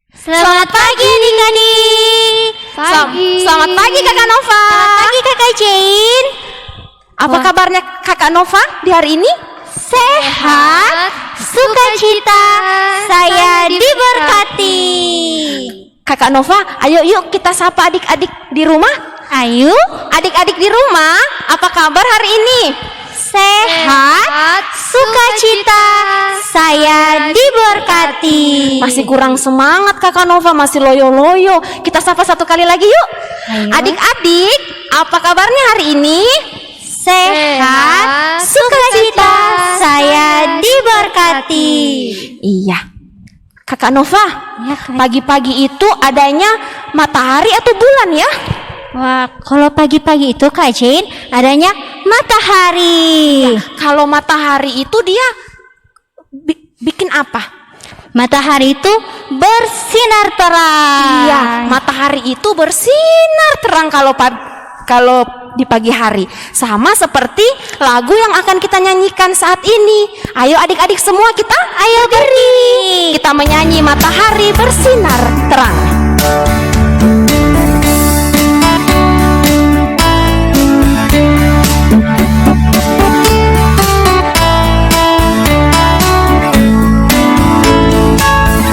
Selamat pagi adik-adik. Selamat pagi Kakak Nova. Selamat pagi Kakak Jain. Apa kabarnya Kakak Nova di hari ini? Sehat, sukacita, saya diberkati. Kakak Nova, ayo yuk kita sapa adik-adik di rumah. Ayo, Adik-adik di rumah, apa kabar hari ini? sehat, sukacita, saya diberkati. Masih kurang semangat Kakak Nova, masih loyo-loyo. Kita sapa satu kali lagi yuk. Ayo. Adik-adik, apa kabarnya hari ini? Sehat, sukacita, saya diberkati. Iya. Kakak Nova, Ya, Kak. pagi-pagi itu adanya matahari atau bulan ya? Wah, kalau pagi-pagi itu Kak Jain adanya matahari. Kalau matahari itu dia bikin apa? Matahari itu bersinar terang. Iya, matahari itu bersinar terang kalau di pagi hari. Sama seperti lagu yang akan kita nyanyikan saat ini. Ayo adik-adik semua kita ayo berdiri. Kita menyanyi matahari bersinar terang.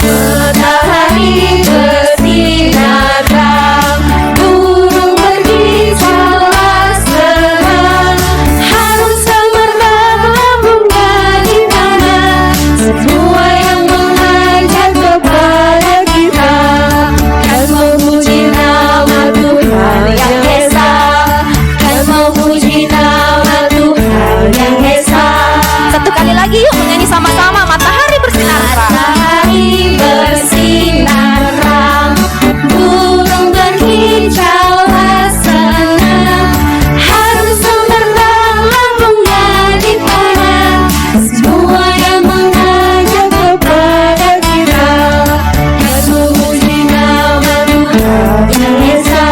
Matahari bersinar terang, burung berkicaulah senang, harum semerbak lambungnya di tanah, semua yang mengajak kepada kita kan memuji nama Tuhan yang esa, kan memuji nama Tuhan yang esa. Satu kali lagi yuk menyanyi sama-sama matahari bersinar terang. Matahari bersinar terang, burung berkicaulah senang, harum semerbak lambungnya di tanah, semua yang mengajak kepada kita kan memuji nama Tuhan yang esa,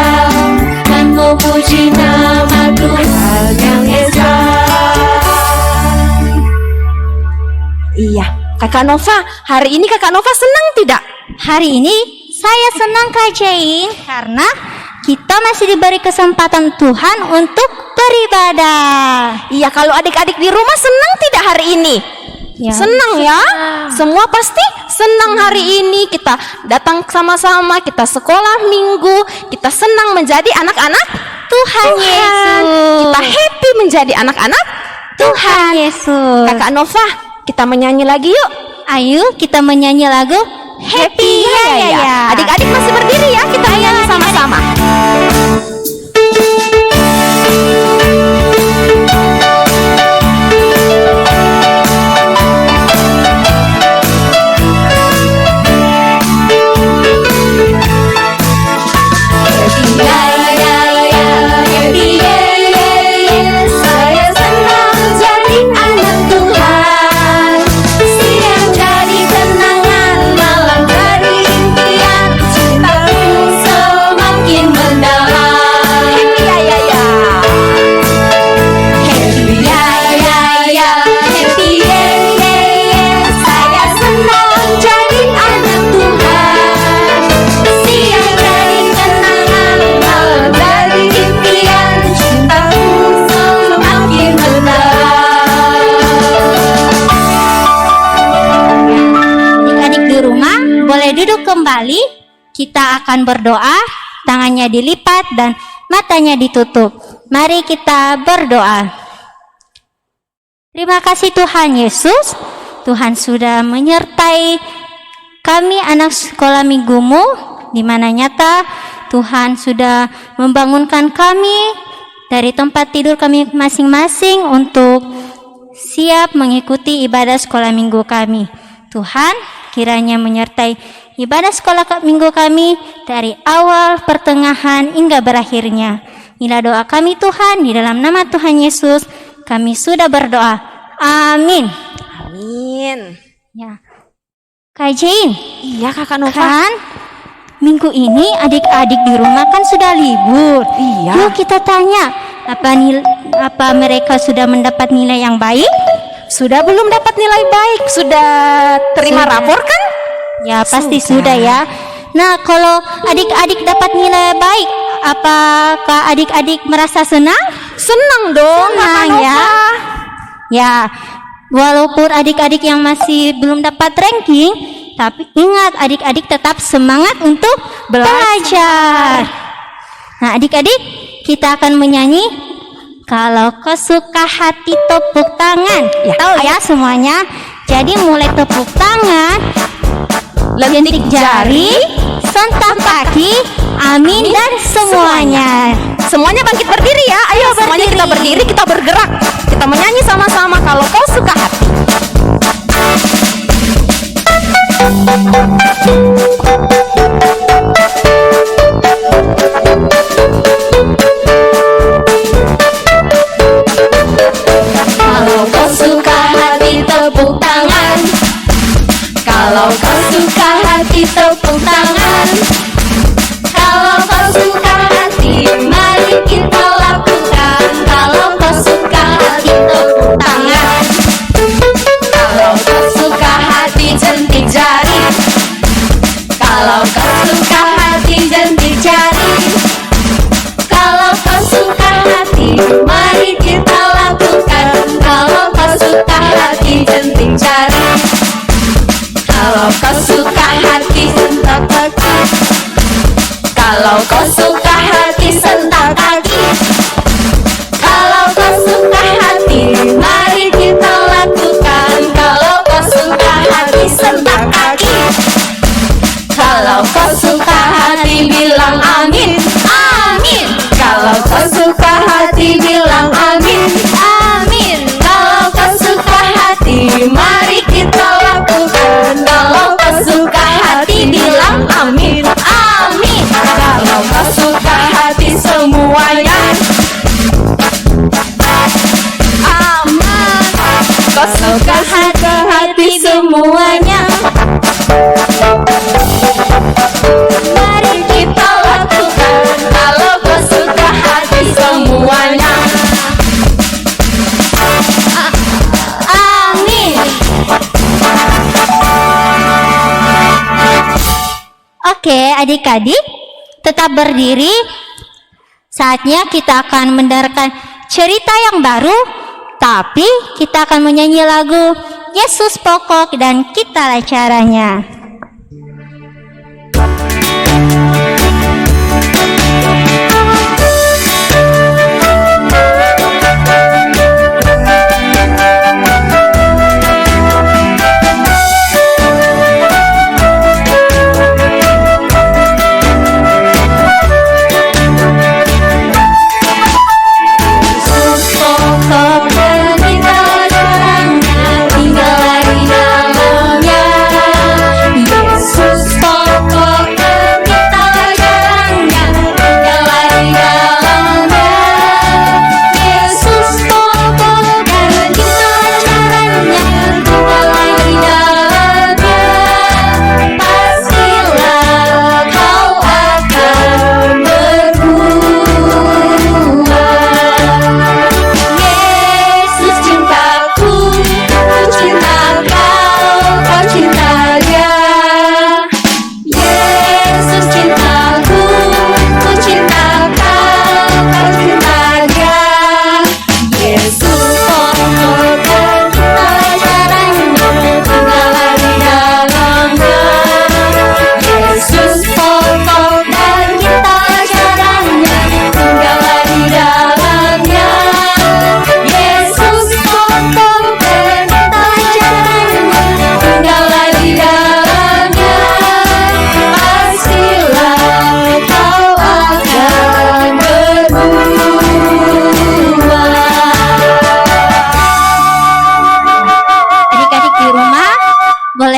kan memuji nama Tuhan yang esa. Iya, Kakak Nova, hari ini Kakak Nova senang tidak? Hari ini saya senang Kak Jain karena kita masih diberi kesempatan Tuhan untuk beribadah. Iya, kalau adik-adik di rumah senang tidak hari ini? Ya, Senang ya? Semua pasti senang hari ini. Kita datang sama-sama, kita sekolah minggu, kita senang menjadi anak-anak Tuhan Yesus. Kita happy menjadi anak-anak Tuhan Yesus. Kakak Nova, kita menyanyi lagi yuk. Ayo kita menyanyi lagu Happy Ya Ya Ya. Adik-adik masih berdiri ya, kita nyanyi sama-sama. Saya senang jadi anak Tuhan. Siang jadi kenangan, malam jadi impian. Cintaku semakin mendalam. Happy ya ya ya. Happy ya ya ya. Happy ya ya ya. Saya senang jadi anak Tuhan. Siang jadi kenangan, malam jadi impian. Cintaku semakin mendalam. Adik-adik di rumah boleh duduk kembali. Kita akan berdoa, tangannya dilipat dan matanya ditutup. Mari kita berdoa. Terima kasih Tuhan Yesus. Tuhan sudah menyertai kami anak sekolah minggumu, di mana nyata Tuhan sudah membangunkan kami dari tempat tidur kami masing-masing untuk siap mengikuti ibadah sekolah minggu kami. Tuhan, kiranya menyertai ibadah sekolah minggu kami dari awal, pertengahan, hingga berakhirnya. Inilah doa kami Tuhan, di dalam nama Tuhan Yesus kami sudah berdoa. Amin. Amin. Ya. Kak Jain, Iya Kakak Nova. kan minggu ini adik-adik di rumah kan sudah libur. Iya. Yuk kita tanya, apa mereka sudah mendapat nilai yang baik? Sudah belum dapat nilai baik? Sudah terima Sudah. rapor kan? Ya pasti Sudah. sudah ya. Nah, kalau adik-adik dapat nilai baik, apakah adik-adik merasa senang? Senang dong, Senang Kakak ya. Nova. Ya, walaupun adik-adik yang masih belum dapat ranking, tapi ingat adik-adik tetap semangat untuk belajar. Nah, adik-adik, kita akan menyanyi Kalau Kau Suka Hati Tepuk Tangan. Ya, Tahu ya semuanya? Jadi mulai tepuk tangan, lentik jari, sentak kaki, amin dan semuanya. Semuanya bangkit berdiri ya. Ayo semuanya kita berdiri, kita bergerak. Kita menyanyi sama-sama Kalau Kau Suka Hati. Kalau kau suka hati tepuk tangan. Kalau kau suka hati tepuk tangan. Kalau kau suka hati mari kita lakukan. Kalau kau suka hati tepuk tangan. Kalau kau suka hati jentik jari. Kalau kau suka hati jentik jari. Kalau kau suka hati mari kita lakukan. Kalau kau suka hati jentik jari. Kalau kau suka hati sentak kaki. Kalau kau suka hati sentak kaki. Kalau kau suka hati mari kita lakukan. Kalau kau suka hati sentak kaki. Kalau kau suka hati bilang amin. Amin. Kalau kau suka hati bilang amin. Amin. Kalau kau suka hati mari kita lakukan. Kalau kau suka hati bilang amin. Amin. Kalau kau suka hati semuanya aman. Kau suka hati semuanya. Mari kita lakukan. Kalau kau suka hati semuanya amin. Oke, adik-adik tetap berdiri. Saatnya kita akan mendengarkan cerita yang baru, tapi kita akan menyanyi lagu Yesus Pokok dan Kitalah Caranya.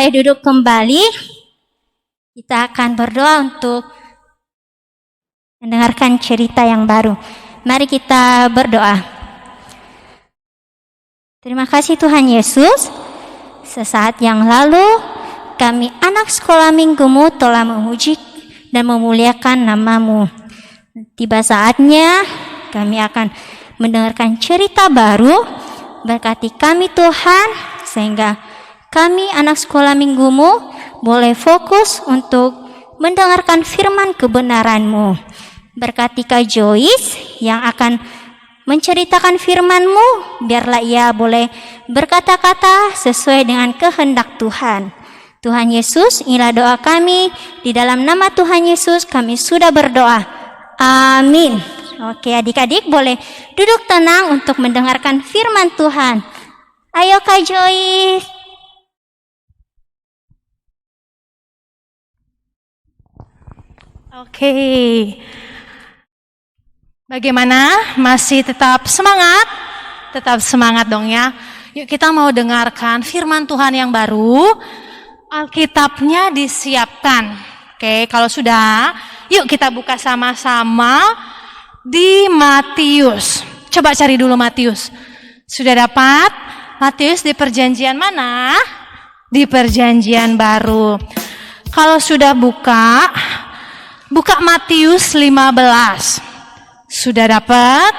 Duduk kembali. Kita akan berdoa untuk mendengarkan cerita yang baru. Mari kita berdoa. Terima kasih Tuhan Yesus. Sesaat yang lalu kami anak sekolah minggumu telah memuji dan memuliakan nama-Mu. Tiba saatnya kami akan mendengarkan cerita baru. Berkati kami Tuhan, sehingga kami anak sekolah minggumu boleh fokus untuk mendengarkan firman kebenaran-Mu. Berkati Kak Joyce yang akan menceritakan firman-Mu, biarlah ia boleh berkata-kata sesuai dengan kehendak Tuhan. Tuhan Yesus, inilah doa kami. Di dalam nama Tuhan Yesus kami sudah berdoa. Amin. Oke, adik-adik boleh duduk tenang untuk mendengarkan firman Tuhan. Ayo Kak Joyce. Oke. Bagaimana? Masih tetap semangat? Tetap semangat dong ya. Yuk kita mau dengarkan firman Tuhan yang baru. Alkitabnya disiapkan. Oke, kalau sudah, yuk kita buka sama-sama di Matius. Coba cari dulu Matius. Sudah dapat? Matius di perjanjian mana? Di perjanjian baru. Kalau sudah buka Matius 15. Sudah dapat?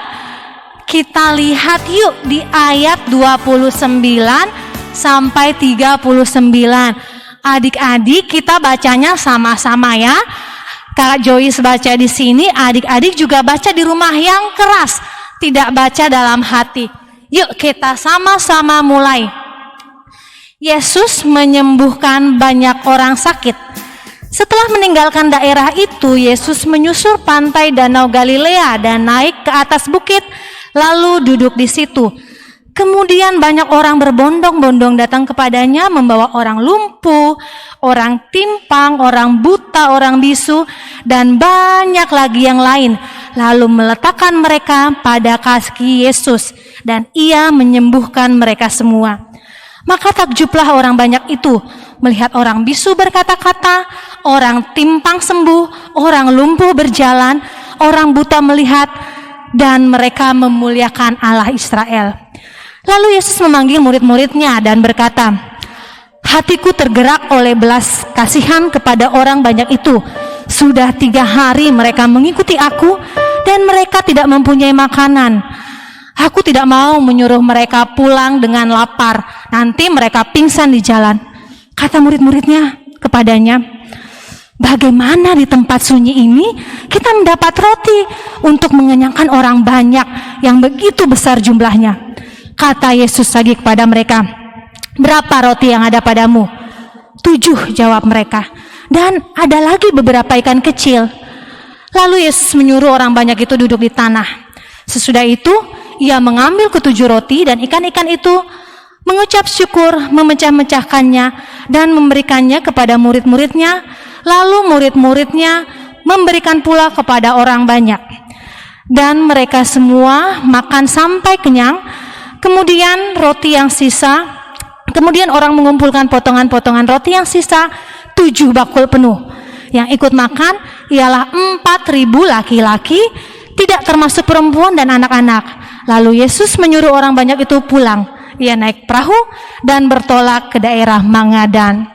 Kita lihat yuk di ayat 29 sampai 39. Adik-adik kita bacanya sama-sama ya. Kak Joyce baca di sini, adik-adik juga baca di rumah yang keras, tidak baca dalam hati. Yuk kita sama-sama mulai. Yesus menyembuhkan banyak orang sakit. Setelah meninggalkan daerah itu, Yesus menyusur pantai Danau Galilea dan naik ke atas bukit, lalu duduk di situ. Kemudian banyak orang berbondong-bondong datang kepadanya membawa orang lumpuh, orang timpang, orang buta, orang bisu, dan banyak lagi yang lain. Lalu meletakkan mereka pada kaki Yesus, dan ia menyembuhkan mereka semua. Maka takjublah orang banyak itu, melihat orang bisu berkata-kata, orang timpang sembuh, orang lumpuh berjalan, orang buta melihat, dan mereka memuliakan Allah Israel. Lalu Yesus memanggil murid-muridnya dan berkata, hatiku tergerak oleh belas kasihan kepada orang banyak itu. Sudah 3 hari mereka mengikuti aku dan mereka tidak mempunyai makanan. Aku tidak mau menyuruh mereka pulang dengan lapar, nanti mereka pingsan di jalan. Kata murid-muridnya kepadanya, bagaimana di tempat sunyi ini kita mendapat roti untuk mengenyangkan orang banyak yang begitu besar jumlahnya? Kata Yesus lagi kepada mereka, berapa roti yang ada padamu? 7, jawab mereka. Dan ada lagi beberapa ikan kecil. Lalu Yesus menyuruh orang banyak itu duduk di tanah. Sesudah itu, ia mengambil ke-7 roti dan ikan-ikan itu, mengucap syukur, memecah-mecahkannya, dan memberikannya kepada murid-muridnya. Lalu murid-muridnya memberikan pula kepada orang banyak. Dan mereka semua makan sampai kenyang. Kemudian orang mengumpulkan potongan-potongan roti yang sisa 7 bakul penuh. Yang ikut makan ialah 4.000 laki-laki, tidak termasuk perempuan dan anak-anak. Lalu Yesus menyuruh orang banyak itu pulang. Ia naik perahu dan bertolak ke daerah Magadan.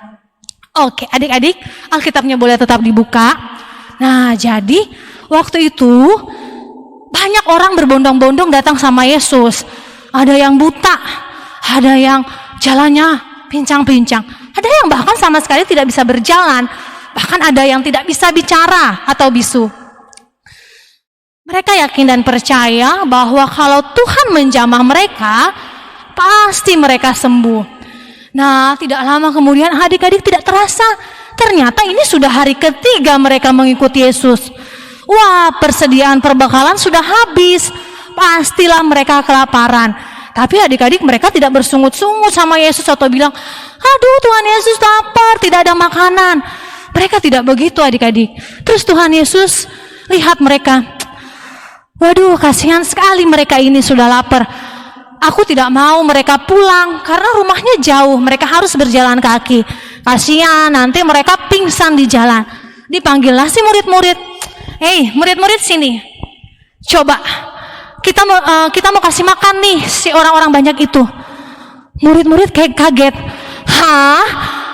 Oke, adik-adik, Alkitabnya boleh tetap dibuka. Nah, jadi waktu itu banyak orang berbondong-bondong datang sama Yesus. Ada yang buta, ada yang jalannya pincang-pincang, ada yang bahkan sama sekali tidak bisa berjalan, bahkan ada yang tidak bisa bicara atau bisu. Mereka yakin dan percaya bahwa kalau Tuhan menjamah mereka, pasti mereka sembuh. Nah, tidak lama kemudian adik-adik tidak terasa, ternyata ini sudah hari ketiga mereka mengikuti Yesus. Wah, persediaan perbekalan sudah habis. Pastilah mereka kelaparan. Tapi adik-adik mereka tidak bersungut-sungut sama Yesus atau bilang, aduh Tuhan Yesus lapar, tidak ada makanan. Mereka tidak begitu adik-adik. Terus Tuhan Yesus lihat mereka, waduh kasihan sekali mereka ini sudah lapar. Aku tidak mau mereka pulang karena rumahnya jauh, mereka harus berjalan kaki. Kasihan nanti mereka pingsan di jalan. Dipanggillah si murid-murid, hei murid-murid sini, coba kita mau kasih makan nih si orang-orang banyak itu. Murid-murid kayak kaget. Hah?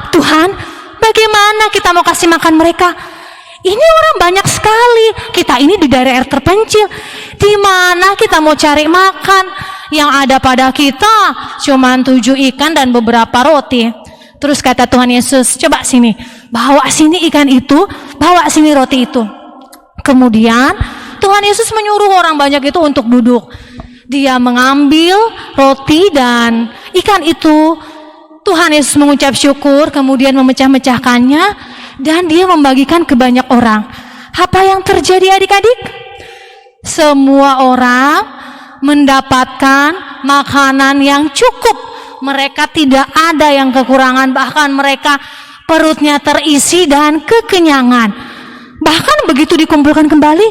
Tuhan, bagaimana kita mau kasih makan mereka? Ini orang banyak sekali. Kita ini di daerah terpencil. Di mana kita mau cari makan? Yang ada pada kita cuma 7 ikan dan beberapa roti. Terus kata Tuhan Yesus, coba sini. bawa sini ikan itu, bawa sini roti itu. Kemudian Tuhan Yesus menyuruh orang banyak itu untuk duduk. Dia mengambil roti dan ikan itu. Tuhan Yesus mengucap syukur, kemudian memecah-mecahkannya, dan dia membagikan ke banyak orang. Apa yang terjadi adik-adik? Semua orang mendapatkan makanan yang cukup. Mereka tidak ada yang kekurangan, bahkan mereka perutnya terisi dan kekenyangan. Bahkan begitu dikumpulkan kembali,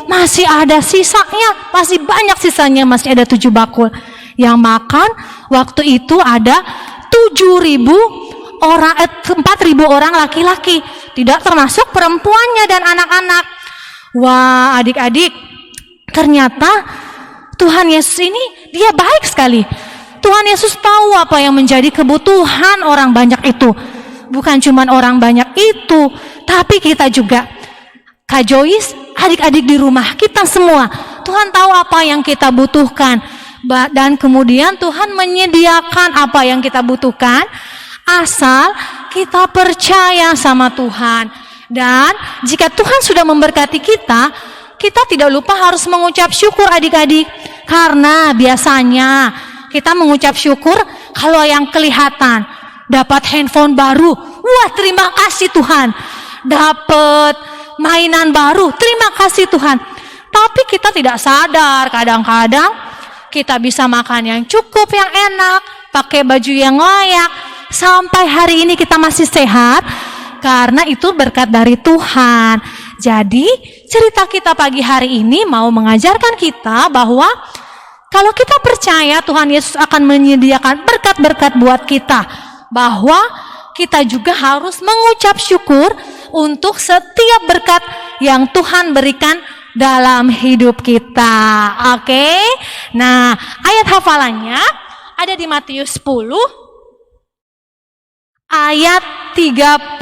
masih ada sisanya, masih banyak sisanya, masih ada 7 bakul. Yang makan waktu itu ada 7.000 orang, 4.000 orang laki-laki, tidak termasuk perempuannya dan anak-anak. Wah, adik-adik, ternyata Tuhan Yesus ini dia baik sekali. Tuhan Yesus tahu apa yang menjadi kebutuhan orang banyak itu. Bukan cuma orang banyak itu, tapi kita juga. Kak Joyce, adik-adik di rumah, kita semua. Tuhan tahu apa yang kita butuhkan. Dan kemudian Tuhan menyediakan apa yang kita butuhkan, asal kita percaya sama Tuhan. Dan jika Tuhan sudah memberkati kita, kita tidak lupa harus mengucap syukur adik-adik. Karena biasanya kita mengucap syukur kalau yang kelihatan. Dapat handphone baru, wah terima kasih Tuhan. Dapat mainan baru, terima kasih Tuhan. Tapi kita tidak sadar, kadang-kadang kita bisa makan yang cukup, yang enak, pakai baju yang layak. Sampai hari ini kita masih sehat, karena itu berkat dari Tuhan. Jadi cerita kita pagi hari ini mau mengajarkan kita bahwa kalau kita percaya Tuhan Yesus akan menyediakan berkat-berkat buat kita, bahwa kita juga harus mengucap syukur untuk setiap berkat yang Tuhan berikan dalam hidup kita. Oke? Nah, ayat hafalannya ada di Matius 10 ayat 31.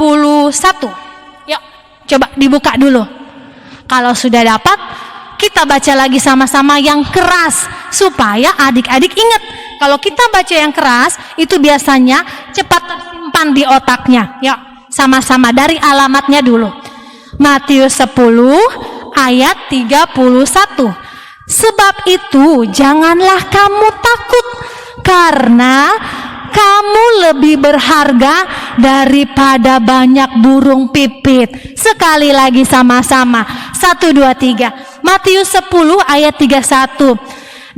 Yuk, coba dibuka dulu. Kalau sudah dapat, kita baca lagi sama-sama yang keras supaya adik-adik ingat. Kalau kita baca yang keras, itu biasanya cepat tersimpan di otaknya. Yuk, sama-sama dari alamatnya dulu. Matius 10 ayat 31. Sebab itu janganlah kamu takut, karena kamu lebih berharga daripada banyak burung pipit. Sekali lagi sama-sama. 1, 2, 3. Matius 10 ayat 31.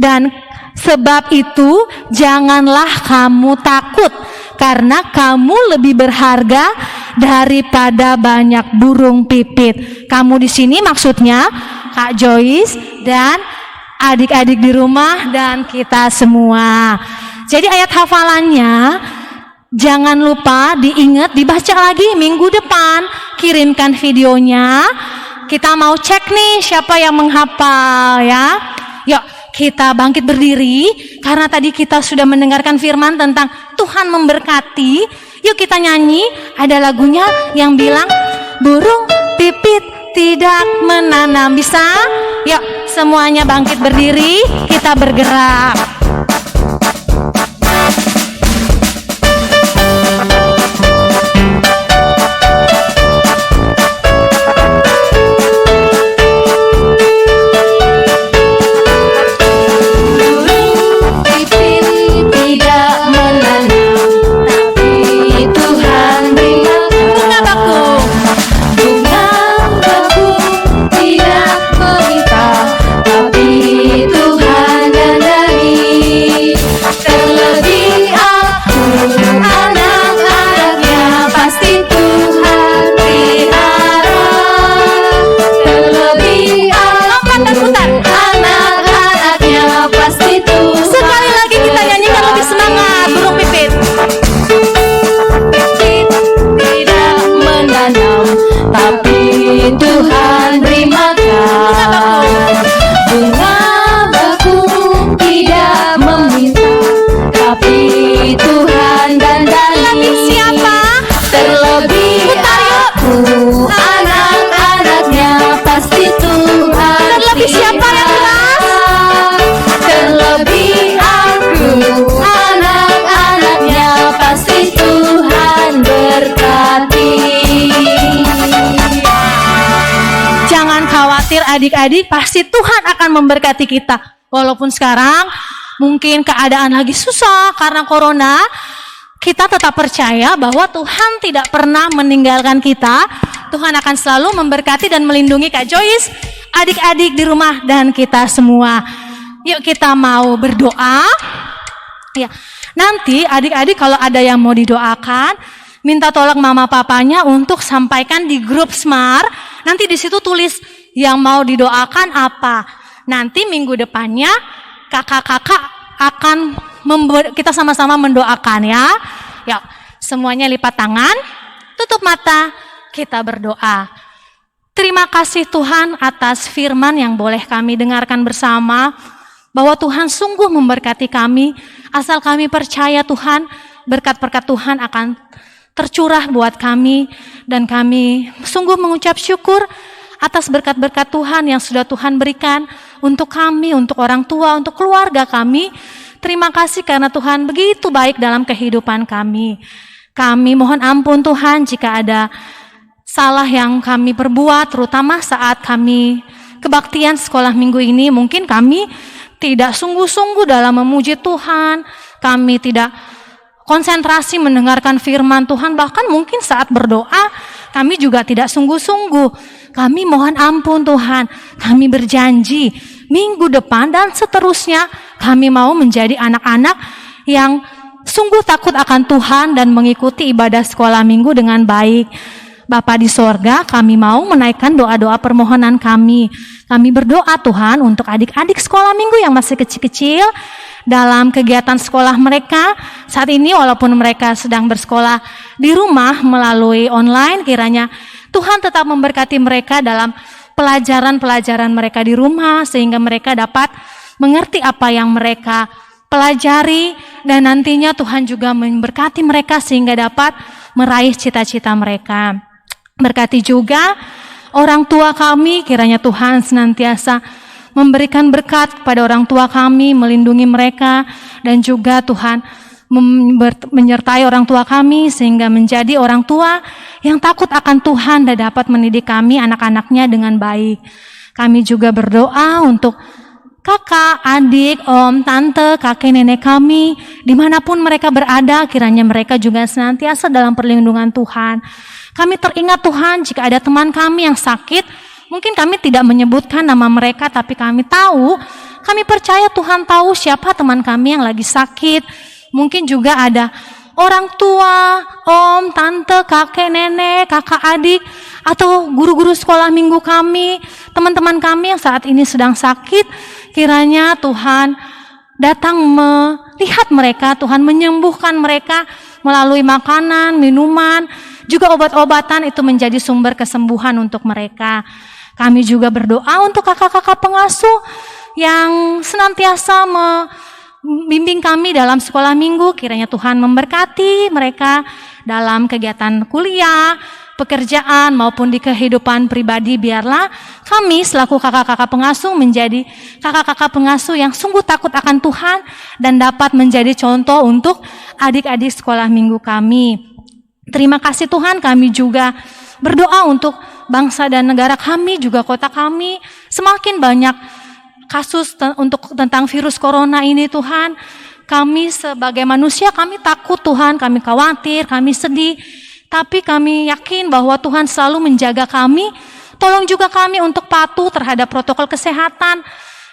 Dan sebab itu janganlah kamu takut, karena kamu lebih berharga daripada banyak burung pipit. Kamu di sini maksudnya Kak Joyce dan adik-adik di rumah dan kita semua. Jadi ayat hafalannya jangan lupa diingat, dibaca lagi minggu depan. Kirimkan videonya. Kita mau cek nih siapa yang menghafal ya. Yuk kita bangkit berdiri, karena tadi kita sudah mendengarkan firman tentang Tuhan memberkati. Yuk kita nyanyi, ada lagunya yang bilang burung pipit tidak menanam. Bisa? Yuk semuanya bangkit berdiri, kita bergerak. Tuhan dan dari khawatir adik-adik, pasti Tuhan akan memberkati kita. Walaupun sekarang mungkin keadaan lagi susah karena corona, kita tetap percaya bahwa Tuhan tidak pernah meninggalkan kita. Tuhan akan selalu memberkati dan melindungi Kak Joyce, adik-adik di rumah, dan kita semua. Yuk kita mau berdoa. Ya, nanti adik-adik kalau ada yang mau didoakan, minta tolong mama papanya untuk sampaikan di grup Smart. Nanti di situ tulis yang mau didoakan apa. Nanti minggu depannya kakak-kakak akan kita sama-sama mendoakan ya. Ya, semuanya lipat tangan, tutup mata, kita berdoa. Terima kasih Tuhan atas firman yang boleh kami dengarkan bersama, bahwa Tuhan sungguh memberkati kami, asal kami percaya Tuhan, berkat-berkat Tuhan akan tercurah buat kami, dan kami sungguh mengucap syukur atas berkat-berkat Tuhan yang sudah Tuhan berikan untuk kami, untuk orang tua, untuk keluarga kami. Terima kasih karena Tuhan begitu baik dalam kehidupan kami. Kami mohon ampun Tuhan jika ada salah yang kami perbuat, terutama saat kami kebaktian sekolah minggu ini. Mungkin kami tidak sungguh-sungguh dalam memuji Tuhan, kami tidak konsentrasi mendengarkan firman Tuhan, bahkan mungkin saat berdoa kami juga tidak sungguh-sungguh. Kami mohon ampun Tuhan, kami berjanji minggu depan dan seterusnya kami mau menjadi anak-anak yang sungguh takut akan Tuhan dan mengikuti ibadah sekolah minggu dengan baik. Bapa di sorga, kami mau menaikkan doa-doa permohonan kami. Kami berdoa Tuhan untuk adik-adik sekolah minggu yang masih kecil-kecil dalam kegiatan sekolah mereka. Saat ini walaupun mereka sedang bersekolah di rumah melalui online, kiranya Tuhan tetap memberkati mereka dalam pelajaran-pelajaran mereka di rumah, sehingga mereka dapat mengerti apa yang mereka pelajari, dan nantinya Tuhan juga memberkati mereka sehingga dapat meraih cita-cita mereka. Berkati juga orang tua kami, kiranya Tuhan senantiasa memberikan berkat kepada orang tua kami, melindungi mereka, dan juga Tuhan menyertai orang tua kami sehingga menjadi orang tua yang takut akan Tuhan dan dapat mendidik kami anak-anaknya dengan baik. Kami juga berdoa untuk kakak, adik, om, tante, kakek, nenek kami, dimanapun mereka berada, kiranya mereka juga senantiasa dalam perlindungan Tuhan. Kami teringat Tuhan jika ada teman kami yang sakit, mungkin kami tidak menyebutkan nama mereka, tapi kami tahu, kami percaya Tuhan tahu siapa teman kami yang lagi sakit. Mungkin juga ada orang tua, om, tante, kakek, nenek, kakak, adik, atau guru-guru sekolah minggu kami, teman-teman kami yang saat ini sedang sakit. Kiranya Tuhan datang melihat mereka, Tuhan menyembuhkan mereka melalui makanan, minuman, juga obat-obatan, itu menjadi sumber kesembuhan untuk mereka. Kami juga berdoa untuk kakak-kakak pengasuh yang senantiasa membimbing kami dalam sekolah minggu. Kiranya Tuhan memberkati mereka dalam kegiatan kuliah, pekerjaan, maupun di kehidupan pribadi. Biarlah kami selaku kakak-kakak pengasuh menjadi kakak-kakak pengasuh yang sungguh takut akan Tuhan dan dapat menjadi contoh untuk adik-adik sekolah minggu kami. Terima kasih Tuhan, kami juga berdoa untuk bangsa dan negara kami, juga kota kami. Semakin banyak kasus tentang virus corona ini Tuhan. Kami sebagai manusia, kami takut Tuhan, kami khawatir, kami sedih. Tapi kami yakin bahwa Tuhan selalu menjaga kami. Tolong juga kami untuk patuh terhadap protokol kesehatan.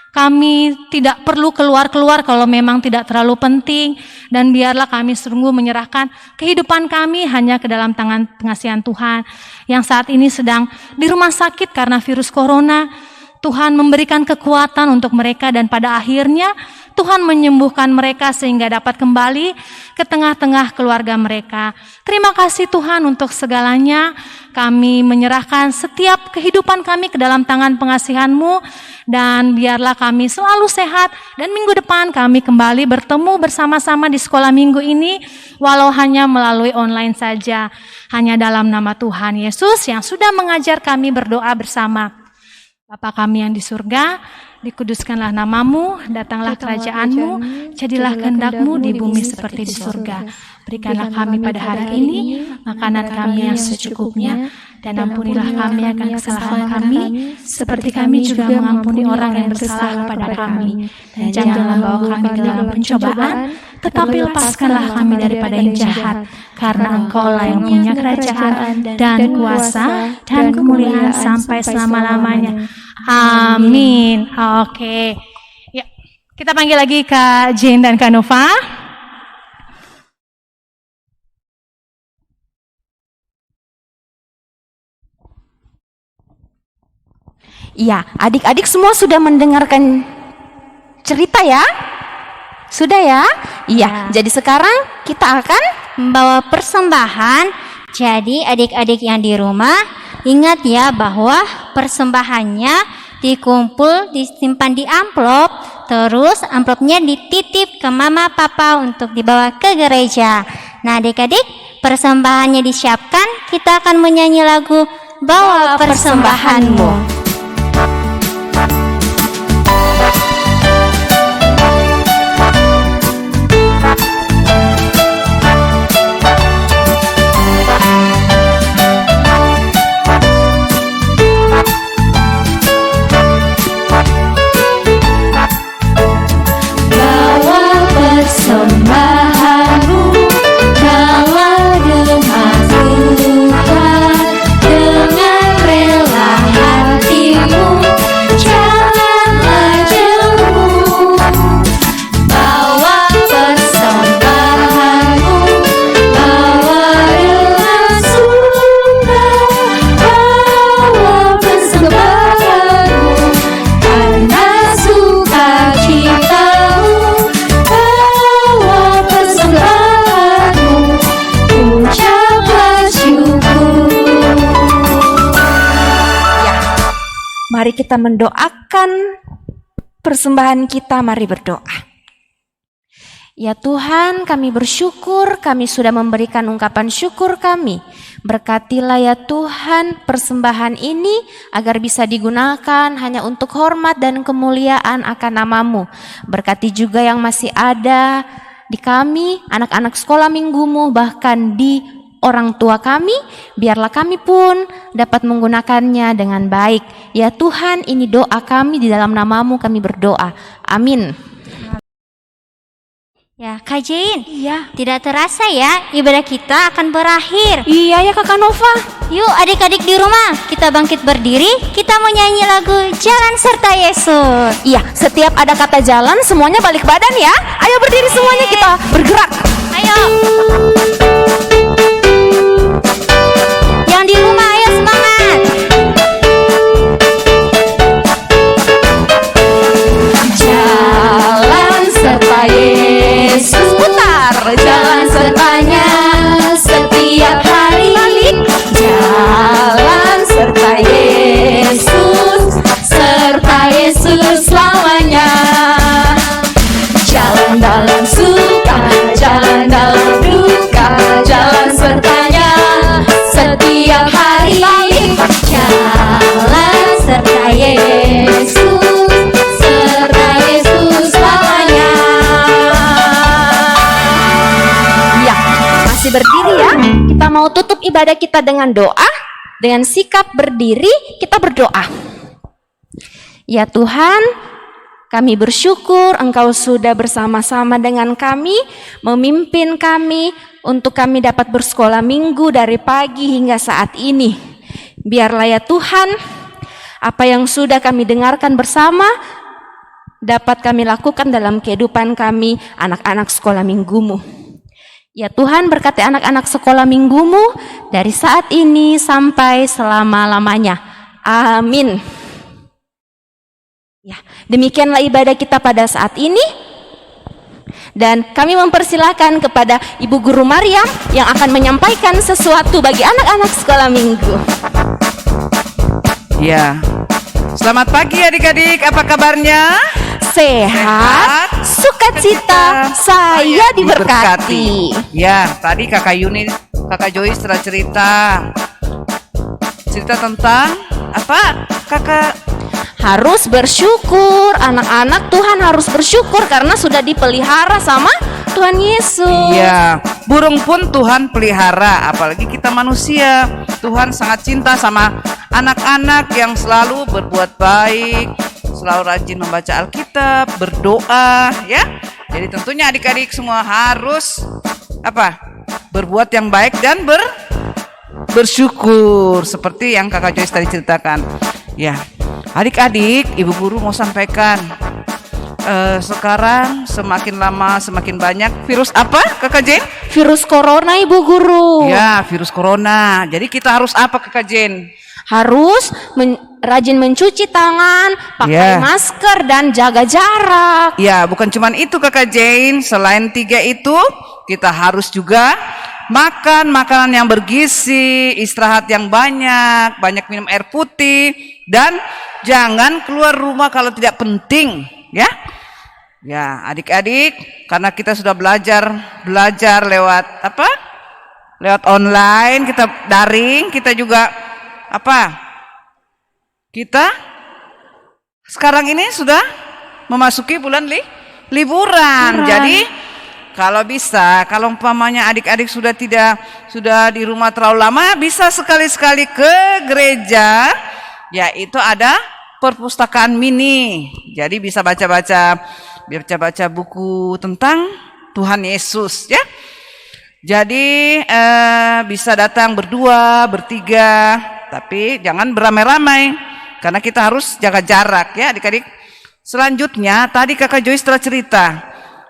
Kami tidak perlu keluar-keluar kalau memang tidak terlalu penting. Dan biarlah kami sungguh menyerahkan kehidupan kami hanya ke dalam tangan pengasihan Tuhan. Yang saat ini sedang di rumah sakit karena virus corona. Tuhan memberikan kekuatan untuk mereka dan pada akhirnya Tuhan menyembuhkan mereka sehingga dapat kembali ke tengah-tengah keluarga mereka. Terima kasih Tuhan untuk segalanya. Kami menyerahkan setiap kehidupan kami ke dalam tangan pengasihan-Mu, dan biarlah kami selalu sehat, dan minggu depan kami kembali bertemu bersama-sama di sekolah minggu ini, walau hanya melalui online saja. Hanya dalam nama Tuhan Yesus yang sudah mengajar kami berdoa bersama. Bapa kami yang di surga, dikuduskanlah namamu, datanglah kerajaan-Mu, jadilah kehendak-Mu di bumi seperti di surga. Berikanlah kami pada hari ini makanan kami yang secukupnya, Dan ampunilah kami akan kesalahan kami, seperti kami juga mengampuni orang yang bersalah kepada kami. Dan janganlah bawa kami dalam pencobaan, tetapi lepaskanlah kami daripada yang jahat. Karena Engkau-lah yang punya kerajaan dan kuasa dan kemuliaan sampai selama-lamanya. Amin. Oke. Ya, kita panggil lagi Kak Jane dan Kak Nova. Iya, adik-adik semua sudah mendengarkan cerita ya? Sudah ya? Iya, jadi sekarang kita akan Membawa persembahan. Jadi adik-adik yang di rumah, ingat ya bahwa persembahannya disimpan di amplop, terus amplopnya dititip ke mama papa untuk dibawa ke gereja. Nah adik-adik, persembahannya disiapkan, kita akan menyanyi lagu Bawa Persembahanmu. Persembahanmu bawa dengan Tuhan, dengan rela hatimu, janganlah jauh. Bawa persembahanmu, bawa dengan suka, bawa persembahanmu karena sukacitamu. Mari kita mendoakan persembahan kita, mari berdoa. Ya Tuhan, kami bersyukur, kami sudah memberikan ungkapan syukur kami. Berkatilah ya Tuhan persembahan ini agar bisa digunakan hanya untuk hormat dan kemuliaan akan nama-Mu. Berkati juga yang masih ada di kami, anak-anak sekolah minggumu, bahkan di orang tua kami, biarlah kami pun dapat menggunakannya dengan baik. Ya Tuhan, ini doa kami di dalam nama-Mu kami berdoa. Amin. Ya Kak Jane, Iya. tidak terasa ya ibadah kita akan berakhir. Iya ya Kakak Nova. Yuk adik-adik di rumah, kita bangkit berdiri, kita menyanyi lagu Jalan Serta Yesus. Iya, setiap ada kata jalan semuanya balik badan ya. Ayo berdiri semuanya, kita bergerak. Ayo. Yang di rumah ayo semangat. Jalan serta Yesus, Putar. jalan sertanya setiap hari. Jalan serta Yesus selamanya. Jalan dalam suka, jalan dalam duka, jalan sertanya setiap hari. Jalan serta Yesus selamanya. Ya, masih berdiri ya. Kita mau tutup ibadah kita dengan doa. Dengan sikap berdiri, kita berdoa. Ya Tuhan, kami bersyukur Engkau sudah bersama-sama dengan kami, memimpin kami untuk kami dapat bersekolah minggu dari pagi hingga saat ini. Biarlah ya Tuhan, apa yang sudah kami dengarkan bersama dapat kami lakukan dalam kehidupan kami, anak-anak sekolah minggumu. Ya Tuhan, berkati anak-anak sekolah minggumu dari saat ini sampai selama-lamanya. Amin. Ya, demikianlah ibadah kita pada saat ini. Dan kami mempersilahkan kepada Ibu Guru Maryam yang akan menyampaikan sesuatu bagi anak-anak sekolah minggu. Ya, selamat pagi adik-adik, apa kabarnya? Sehat, sukacita, saya diberkati. Ya, tadi Kakak Yuni, Kakak Joyce telah cerita tentang apa? Kakak Harus bersyukur, anak-anak Tuhan harus bersyukur karena sudah dipelihara sama Tuhan Yesus. Iya, burung pun Tuhan pelihara, apalagi kita manusia. Tuhan sangat cinta sama anak-anak yang selalu berbuat baik, selalu rajin membaca Alkitab, berdoa, ya. Jadi tentunya adik-adik semua harus apa? Berbuat yang baik dan bersyukur seperti yang Kakak Joyce tadi ceritakan. Ya, adik-adik, Ibu Guru mau sampaikan. Sekarang semakin lama semakin banyak virus apa, Kakak Jen? Virus corona, Ibu Guru. Ya, virus corona. Jadi kita harus apa, Kakak Jen? Harus rajin mencuci tangan, pakai Ya. masker dan jaga jarak. Ya, bukan cuman itu Kakak Jane. Selain 3 itu, kita harus juga makan makanan yang bergizi, istirahat yang banyak, banyak minum air putih, dan jangan keluar rumah kalau tidak penting, ya. Ya, adik-adik, karena kita sudah belajar lewat apa? Lewat online, kita daring, kita juga apa? Kita sekarang ini sudah memasuki bulan liburan. Jadi kalau bisa, kalau umpamanya adik-adik sudah di rumah terlalu lama, bisa sekali-sekali ke gereja, yaitu ada perpustakaan mini. Jadi bisa baca-baca buku tentang Tuhan Yesus, ya. Jadi bisa datang berdua, bertiga, tapi jangan beramai-ramai karena kita harus jaga jarak, ya adik-adik. Selanjutnya tadi Kakak Joyce telah cerita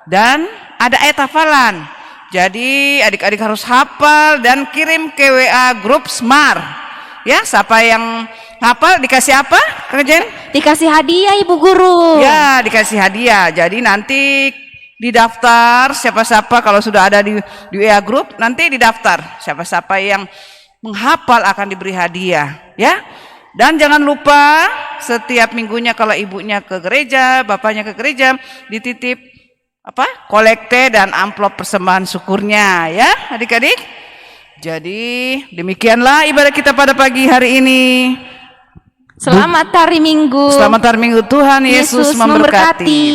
dan ada ayat hafalan. Jadi adik-adik harus hafal dan kirim ke WA grup Smart. Ya, siapa yang hafal dikasih apa, Kakak Jen? Dikasih hadiah, Ibu Guru. Ya, dikasih hadiah. Jadi nanti didaftar siapa-siapa kalau sudah ada di WA grup, nanti didaftar siapa-siapa yang menghafal akan diberi hadiah, ya. Dan jangan lupa setiap minggunya kalau ibunya ke gereja, bapaknya ke gereja, dititip apa? Kolekte dan amplop persembahan syukurnya, ya, adik-adik. Jadi demikianlah ibadah kita pada pagi hari ini. Selamat hari Minggu. Selamat hari Minggu, Tuhan Yesus memberkati.